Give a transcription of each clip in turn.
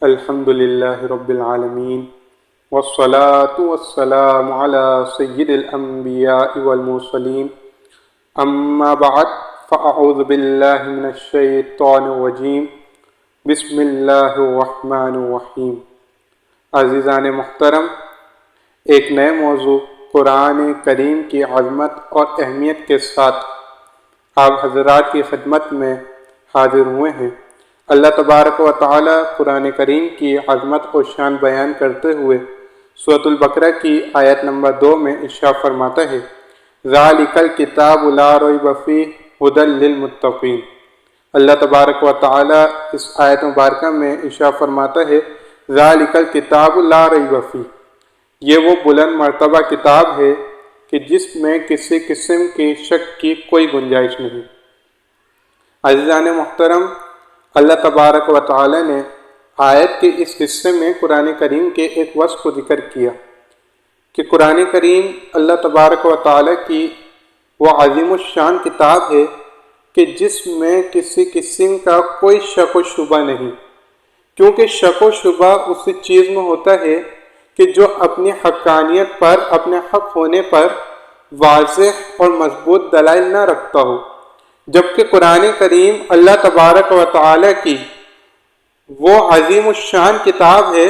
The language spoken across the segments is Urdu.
الحمد لله رب العالمين والصلاة والسلام على سيد الأنبياء والمرسلين أما بعد فأعوذ بالله من الشيطان الرجيم بسم الله الرحمن الرحیم۔ عزیزان محترم، ایک نئے موضوع قرآن کریم کی عظمت اور اہمیت کے ساتھ آپ حضرات کی خدمت میں حاضر ہوئے ہیں۔ اللہ تبارک و تعالی قرآن کریم کی عظمت و شان بیان کرتے ہوئے سورۃ البقرہ کی آیت نمبر 2 میں ارشاد فرماتا ہے، ذَلِكَ الْكِتَابُ لَا رَيْبَ فِيهِ هُدًى لِّلْمُتَّقِينَ۔ اللہ تبارک و تعالی اس آیت مبارکہ میں ارشاد فرماتا ہے، ذَلِكَ الْكِتَابُ لَا رَيْبَ فِيهِ، یہ وہ بلند مرتبہ کتاب ہے کہ جس میں کسی قسم کی شک کی کوئی گنجائش نہیں۔ عزیزان محترم، اللہ تبارک و تعالی نے آیت کے اس حصے میں قرآن کریم کے ایک وصف کو ذکر کیا کہ قرآن کریم اللہ تبارک و تعالی کی وہ عظیم الشان کتاب ہے کہ جس میں کسی قسم کا کوئی شک و شبہ نہیں، کیونکہ شک و شبہ اسی چیز میں ہوتا ہے کہ جو اپنی حقانیت پر، اپنے حق ہونے پر واضح اور مضبوط دلائل نہ رکھتا ہو، جبکہ قرآن کریم اللہ تبارک و تعالی کی وہ عظیم الشان کتاب ہے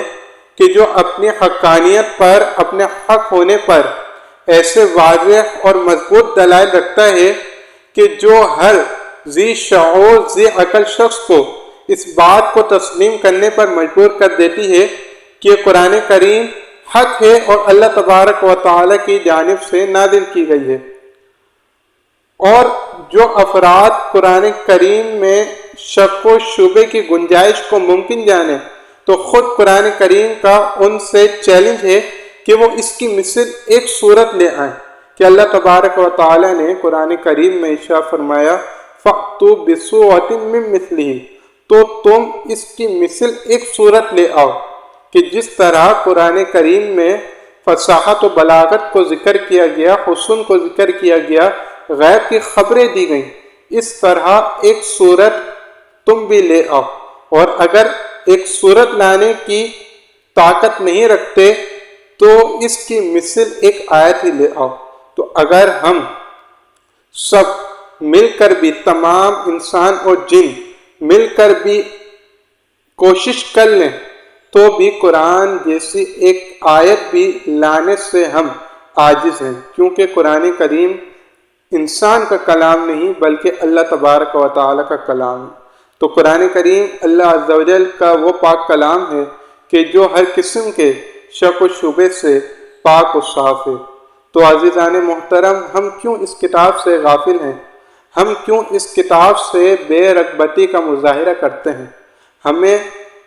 کہ جو اپنی حقانیت پر، اپنے حق ہونے پر ایسے واضح اور مضبوط دلائل رکھتا ہے کہ جو ہر ذی شعور، ذی عقل شخص کو اس بات کو تسلیم کرنے پر مجبور کر دیتی ہے کہ قرآن کریم حق ہے اور اللہ تبارک و تعالی کی جانب سے نازل کی گئی ہے۔ اور جو افراد قرآن کریم میں شک و شبے کی گنجائش کو ممکن جانے، تو خود قرآن کریم کا ان سے چیلنج ہے کہ وہ اس کی مثل ایک صورت لے آئیں کہ اللہ تبارک و تعالی نے قرآن کریم میں ارشاد فرمایا، فَأْتُوا بِسُورَةٍ مِّن مِّثْلِهِ، تو تم اس کی مثل ایک صورت لے آؤ کہ جس طرح قرآن کریم میں فصاحت و بلاغت کو ذکر کیا گیا، حسن کو ذکر کیا گیا، غیب کی خبریں دی گئیں، اس طرح ایک صورت تم بھی لے آؤ۔ اور اگر ایک صورت لانے کی طاقت نہیں رکھتے تو اس کی مثل ایک آیت ہی لے آؤ۔ تو اگر ہم سب مل کر بھی، تمام انسان اور جن مل کر بھی کوشش کر لیں تو بھی قرآن جیسی ایک آیت بھی لانے سے ہم عاجز ہیں، کیونکہ قرآن کریم انسان کا کلام نہیں بلکہ اللہ تبارک و تعالی کا کلام ہے۔ تو قرآن کریم اللہ عز و جل کا وہ پاک کلام ہے کہ جو ہر قسم کے شک و شبے سے پاک و صاف ہے۔ تو عزیزان محترم، ہم کیوں اس کتاب سے غافل ہیں؟ ہم کیوں اس کتاب سے بے رغبتی کا مظاہرہ کرتے ہیں؟ ہمیں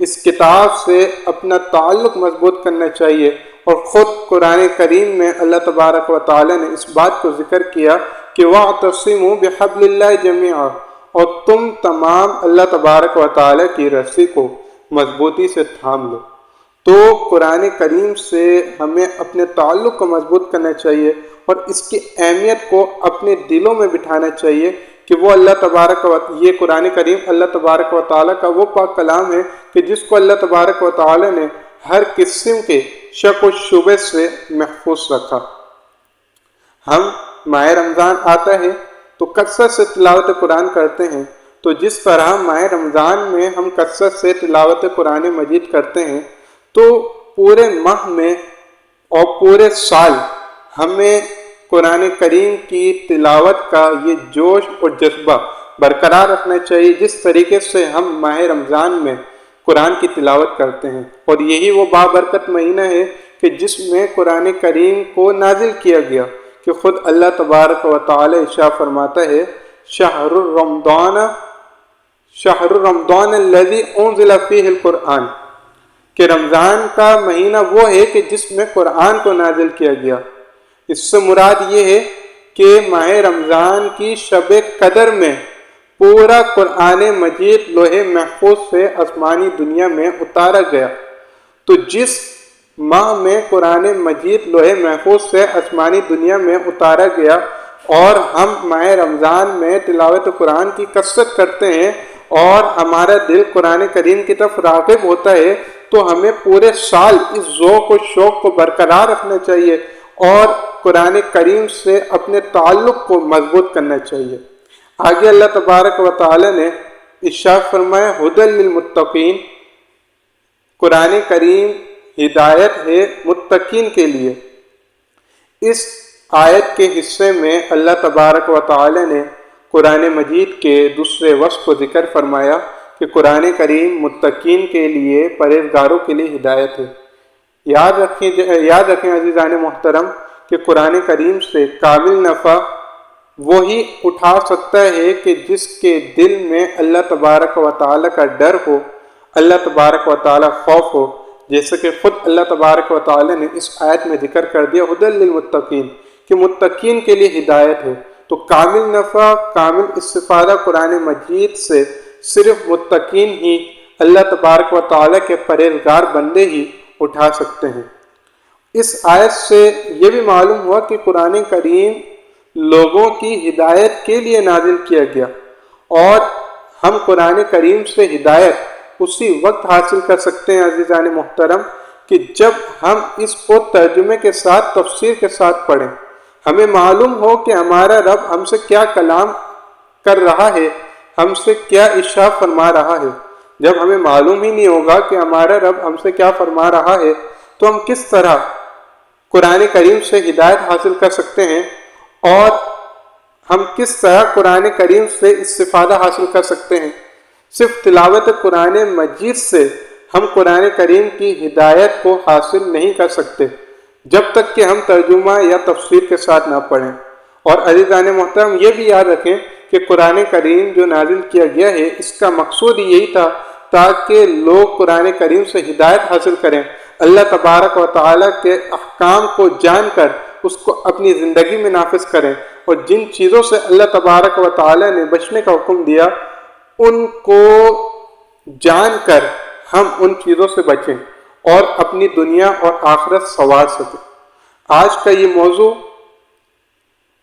اس کتاب سے اپنا تعلق مضبوط کرنا چاہیے۔ اور خود قرآن کریم میں اللہ تبارک و تعالی نے اس بات کو ذکر کیا کہ وَاعْتَصِمُوا بِحَبْلِ اللَّهِ جَمِيعًا، اور تم تمام اللہ تبارک و تعالی کی رسی کو مضبوطی سے تھام لو۔ تو قرآن کریم سے ہمیں اپنے تعلق کو مضبوط کرنا چاہیے اور اس کی اہمیت کو اپنے دلوں میں بٹھانا چاہیے کہ وہ اللہ تبارک و یہ قرآن کریم اللہ تبارک و تعالی کا وہ پاک کلام ہے کہ جس کو اللہ تبارک و تعالی نے ہر قسم کے شک و شبے سے محفوظ رکھا۔ ہم ماہ رمضان آتا ہے تو کثرت سے تلاوت قرآن کرتے ہیں، تو جس طرح ماہ رمضان میں ہم کثرت سے تلاوت قرآن مجید کرتے ہیں تو پورے ماہ میں اور پورے سال ہمیں قرآن کریم کی تلاوت کا یہ جوش اور جذبہ برقرار رکھنا چاہیے جس طریقے سے ہم ماہ رمضان میں قرآن کی تلاوت کرتے ہیں۔ اور یہی وہ بابرکت مہینہ ہے کہ جس میں قرآن کریم کو نازل کیا گیا کہ خود اللہ تبارک و تعالی ارشاد فرماتا ہے، شہر رمضان الذی انزل فیہ القرآن، کہ رمضان کا مہینہ وہ ہے کہ جس میں قرآن کو نازل کیا گیا۔ اس سے مراد یہ ہے کہ ماہ رمضان کی شب قدر میں پورا قرآن مجید لوح محفوظ سے آسمانی دنیا میں اتارا گیا۔ تو جس ماہ میں قرآن مجید لوح محفوظ سے آسمانی دنیا میں اتارا گیا اور ہم ماہ رمضان میں تلاوت قرآن کی کثرت کرتے ہیں اور ہمارا دل قرآن کریم کی طرف راغب ہوتا ہے تو ہمیں پورے سال اس ذوق و شوق کو برقرار رکھنا چاہیے اور قرآن کریم سے اپنے تعلق کو مضبوط کرنا چاہیے۔ آگے اللہ تبارک و تعالی نے ارشاد فرمایا ھدی للمتقین، قرآن کریم ہدایت ہے متقین کے لیے۔ اس آیت کے حصے میں اللہ تبارک و تعالی نے قرآن مجید کے دوسرے وصف کو ذکر فرمایا کہ قرآن کریم متقین کے لیے، پرہیزگاروں کے لیے ہدایت ہے۔ یاد رکھیں عزیزان محترم کہ قرآن کریم سے کامل نفع وہی اٹھا سکتا ہے کہ جس کے دل میں اللہ تبارک و تعالی کا ڈر ہو، اللہ تبارک و تعالی خوف ہو، جیسے کہ خود اللہ تبارک و تعالی نے اس آیت میں ذکر کر دیا ھدی للمتقین کہ متقین کے لیے ہدایت ہے۔ تو کامل نفع، کامل استفادہ قرآن مجید سے صرف متقین ہی، اللہ تبارک و تعالی کے پرہیزگار بندے ہی اٹھا سکتے ہیں۔ اس آیت سے یہ بھی معلوم ہوا کہ قرآن کریم لوگوں کی ہدایت کے لیے نازل کیا گیا، اور ہم قرآن کریم سے ہدایت اسی وقت حاصل کر سکتے ہیں عزیزان محترم کہ جب ہم اس کو ترجمے کے ساتھ، تفسیر کے ساتھ پڑھیں، ہمیں معلوم ہو کہ ہمارا رب ہم سے کیا کلام کر رہا ہے، ہم سے کیا ارشاد فرما رہا ہے۔ جب ہمیں معلوم ہی نہیں ہوگا کہ ہمارا رب ہم سے کیا فرما رہا ہے تو ہم کس طرح قرآن کریم سے ہدایت حاصل کر سکتے ہیں، اور ہم کس طرح قرآن کریم سے استفادہ حاصل کر سکتے ہیں۔ صرف تلاوت قرآن مجید سے ہم قرآن کریم کی ہدایت کو حاصل نہیں کر سکتے جب تک کہ ہم ترجمہ یا تفسیر کے ساتھ نہ پڑھیں۔ اور عزیزان محترم یہ بھی یاد رکھیں کہ قرآن کریم جو نازل کیا گیا ہے اس کا مقصود یہی تھا تاکہ لوگ قرآن کریم سے ہدایت حاصل کریں، اللہ تبارک و تعالیٰ کے احکام کو جان کر اس کو اپنی زندگی میں نافذ کریں، اور جن چیزوں سے اللہ تبارک و تعالیٰ نے بچنے کا حکم دیا ان کو جان کر ہم ان چیزوں سے بچیں اور اپنی دنیا اور آخرت سنوار سکیں۔ آج کا یہ موضوع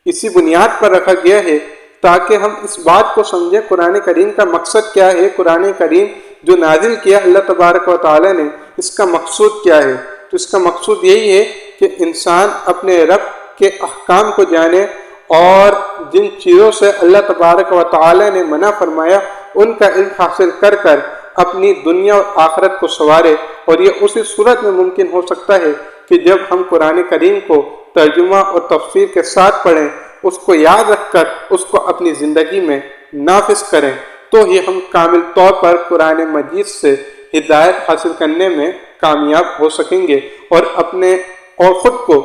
اسی بنیاد پر رکھا گیا ہے تاکہ ہم اس بات کو سمجھیں قرآن کریم کا مقصد کیا ہے، قرآن کریم جو نازل کیا اللہ تبارک و تعالی نے اس کا مقصود کیا ہے۔ تو اس کا مقصود یہی ہے کہ انسان اپنے رب کے احکام کو جانے اور جن چیزوں سے اللہ تبارک و تعالی نے منع فرمایا ان کا علم حاصل کر کر اپنی دنیا اور آخرت کو سنوارے، اور یہ اسی صورت میں ممکن ہو سکتا ہے کہ جب ہم قرآن کریم کو ترجمہ اور تفسیر کے ساتھ پڑھیں، اس کو یاد رکھ کر اس کو اپنی زندگی میں نافذ کریں، تو ہی ہم کامل طور پر قرآن مجید سے ہدایت حاصل کرنے میں کامیاب ہو سکیں گے اور اپنے اور خود کو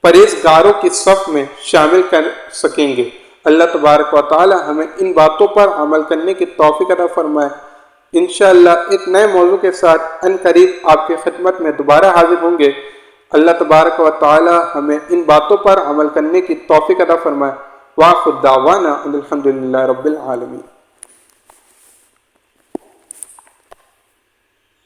پرہیزگاروں کی صف میں شامل کر سکیں گے۔ اللہ تبارک و تعالی ہمیں ان باتوں پر عمل کرنے کی توفیق عطا فرمائے۔ انشاءاللہ ایک نئے موضوع کے ساتھ عنقریب آپ کی خدمت میں دوبارہ حاضر ہوں گے۔ اللہ تبارک و تعالی ہمیں ان باتوں پر عمل کرنے کی توفیق عطا فرمائے۔ وآخر دعوانا الحمدللہ رب العالمین۔